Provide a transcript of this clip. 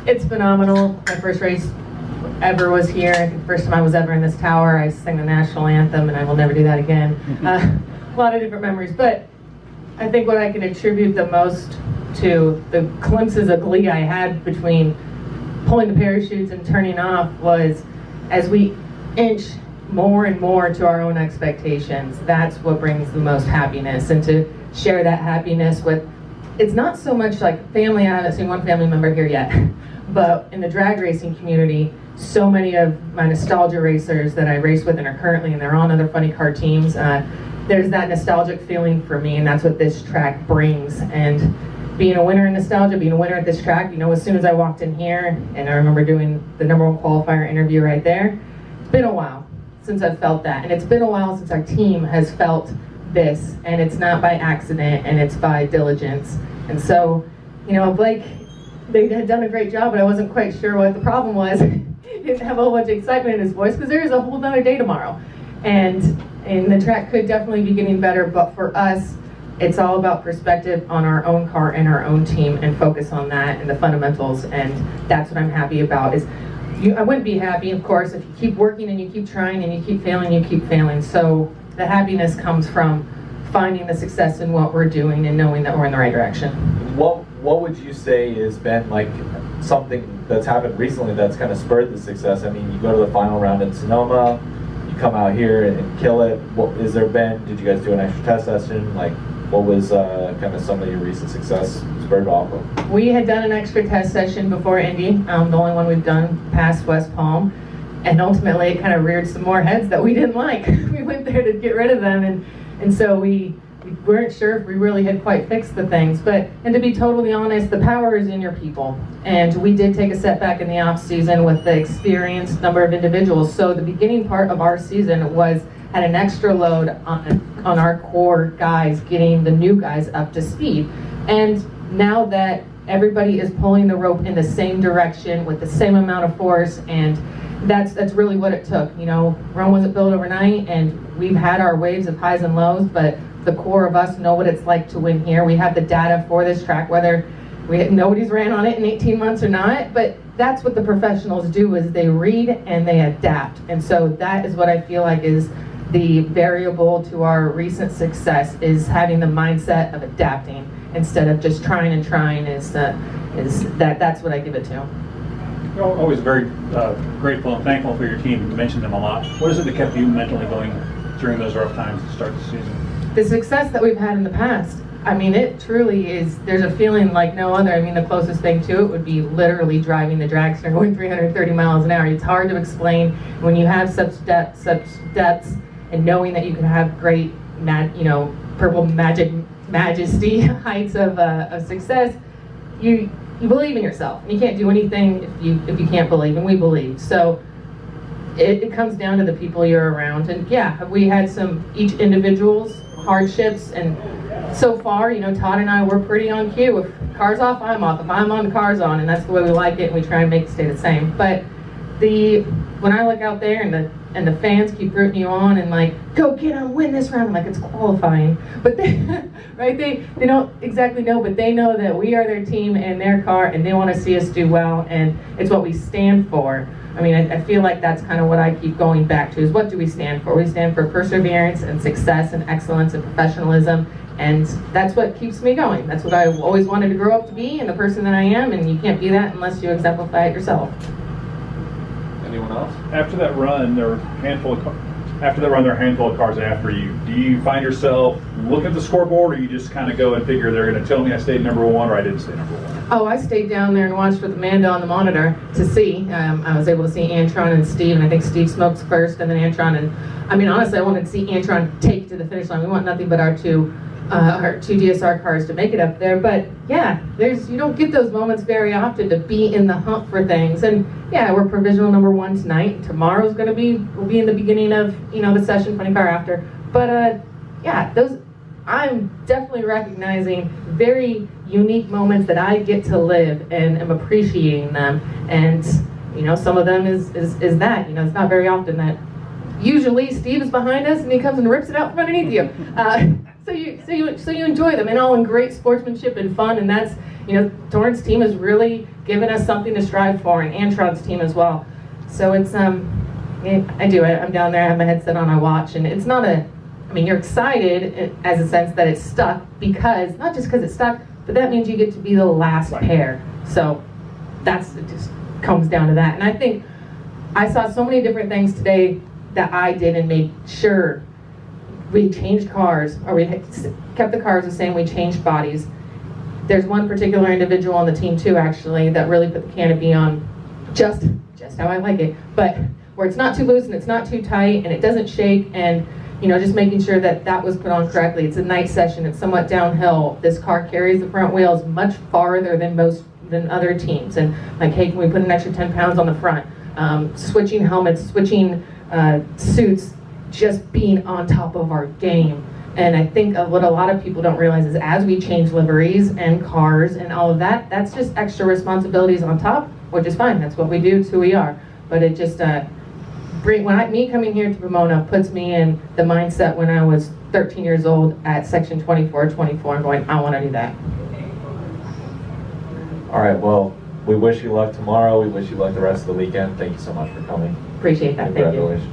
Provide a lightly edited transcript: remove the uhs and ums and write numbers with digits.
It's phenomenal. My first race ever was here. I think the first time I was ever in this tower, I sang the national anthem, and I will never do that again. A lot of different memories, but I think what I can attribute the most to the glimpses of glee I had between pulling the parachutes and turning off was as we inch more and more to our own expectations. That's what brings the most happiness, and to share that happiness with, it's not so much like family. I haven't seen one family member here yet, but in the drag racing community, so many of my nostalgia racers that I race with and are currently, and they're on other funny car teams, there's that nostalgic feeling for me, and that's what this track brings. And being a winner in nostalgia, being a winner at this track, you know, as soon as I walked in here, and I remember doing the #1 qualifier interview right there, it's been a while since I've felt that, and it's been a while since our team has felt this, and it's not by accident, and it's by diligence. And so, you know, Blake, they had done a great job, but I wasn't quite sure what the problem was. He didn't have a whole bunch of excitement in his voice, because there is a whole other day tomorrow. And the track could definitely be getting better, but for us, it's all about perspective on our own car and our own team, and focus on that and the fundamentals, and that's what I'm happy about. I wouldn't be happy, of course, if you keep working and you keep trying and you keep failing. So the happiness comes from finding the success in what we're doing and knowing that we're in the right direction. What would you say has been like something that's happened recently that's kind of spurred the success? I mean, you go to the final round in Sonoma, you come out here and kill it. Did you guys do an extra test session? Like, what was kind of some of your recent success spurred off of? We had done an extra test session before Indy, the only one we've done past West Palm, and ultimately it kind of reared some more heads that we didn't like. We went there to get rid of them, and so we weren't sure if we really had quite fixed the things. And to be totally honest, the power is in your people. And we did take a setback in the off season with the experienced number of individuals. So the beginning part of our season had an extra load on our core guys, getting the new guys up to speed. And now that everybody is pulling the rope in the same direction with the same amount of force, and that's really what it took. You know, Rome wasn't built overnight, and we've had our waves of highs and lows, but the core of us know what it's like to win here. We have the data for this track, whether nobody's ran on it in 18 months or not, but that's what the professionals do, is they read and they adapt. And so that is what I feel like is the variable to our recent success, is having the mindset of adapting instead of just trying. That's what I give it to. You're always very grateful and thankful for your team. You mentioned them a lot. What is it that kept you mentally going during those rough times to start the season? The success that we've had in the past. I mean, it truly is, there's a feeling like no other. I mean, the closest thing to it would be literally driving the dragster going 330 miles an hour. It's hard to explain when you have such depths and knowing that you can have great, purple magic majesty heights of success. You believe in yourself, and you can't do anything if you can't believe, and we believe. So it comes down to the people you're around. And yeah, we had each individual's hardships, and so far, Todd and I, we're pretty on cue. If car's off, I'm off. If I'm on, the car's on, and that's the way we like it, and we try and make it stay the same. But when I look out there and the fans keep rooting you on and like, go get on, win this round, I'm like, it's qualifying. But they don't exactly know, but they know that we are their team and their car, and they want to see us do well, and it's what we stand for. I mean, I feel like that's kind of what I keep going back to, is what do we stand for? We stand for perseverance and success and excellence and professionalism, and that's what keeps me going. That's what I always wanted to grow up to be, and the person that I am, and you can't be that unless you exemplify it yourself. Anyone else? After that run, there were a handful of cars after you. Do you find yourself looking at the scoreboard, or you just kind of go and figure they're going to tell me I stayed #1 or I didn't stay #1? Oh, I stayed down there and watched with Amanda on the monitor to see. I was able to see Antron and Steve, and I think Steve smokes first, and then Antron. And I mean, honestly, I wanted to see Antron take it to the finish line. We want nothing but our two DSR cars to make it up there. But yeah, you don't get those moments very often to be in the hunt for things. And yeah, we're provisional #1 tonight. Tomorrow's we'll be in the beginning of the session, funny car after. But yeah, I'm definitely recognizing very unique moments that I get to live, and am appreciating them. And some of them is that it's not very often that. Usually Steve is behind us and he comes and rips it out from underneath you. So you enjoy them, and all in great sportsmanship and fun, and that's, Torrance team has really given us something to strive for, and Antron's team as well. So it's I do it. I'm down there, I have my headset on, I watch, and it's not you're excited as a sense that it's stuck, because not just because it's stuck, but that means you get to be the last pair. So it just comes down to that. And I think I saw so many different things today that I did and made sure we changed cars, or we kept the cars the same, we changed bodies. There's one particular individual on the team too, actually, that really put the canopy on just how I like it, but where it's not too loose and it's not too tight and it doesn't shake, and just making sure that was put on correctly. It's a night session, it's somewhat downhill. This car carries the front wheels much farther than other teams, and like, hey, can we put an extra 10 pounds on the front? Switching helmets, switching suits, just being on top of our game. And I think what a lot of people don't realize is as we change liveries and cars and all of that, that's just extra responsibilities on top, which is fine. That's what we do, it's who we are. But it just me coming here to Pomona puts me in the mindset when I was 13 years old at section 24, going, I want to do that. All right, well, we wish you luck tomorrow. We wish you luck the rest of the weekend. Thank you so much for coming. Appreciate that. Thank you. Congratulations.